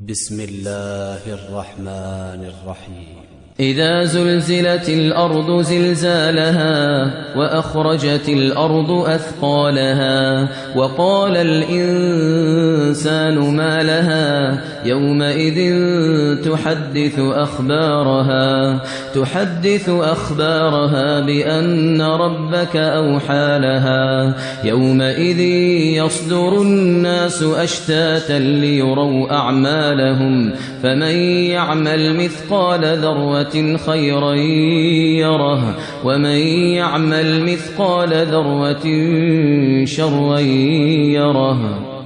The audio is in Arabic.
بسم الله الرحمن الرحيم. إذا زلزلت الأرض زلزالها وأخرجت الأرض أثقالها وقال الإنسان ما لها يومئذ تحدث أخبارها بأن ربك أوحى لها يومئذ يصدر الناس أشتاتا ليروا أعمالهم فمن يعمل مثقال ذرة خيرا يره ومن يعمل مثقال ذرة شرا يره.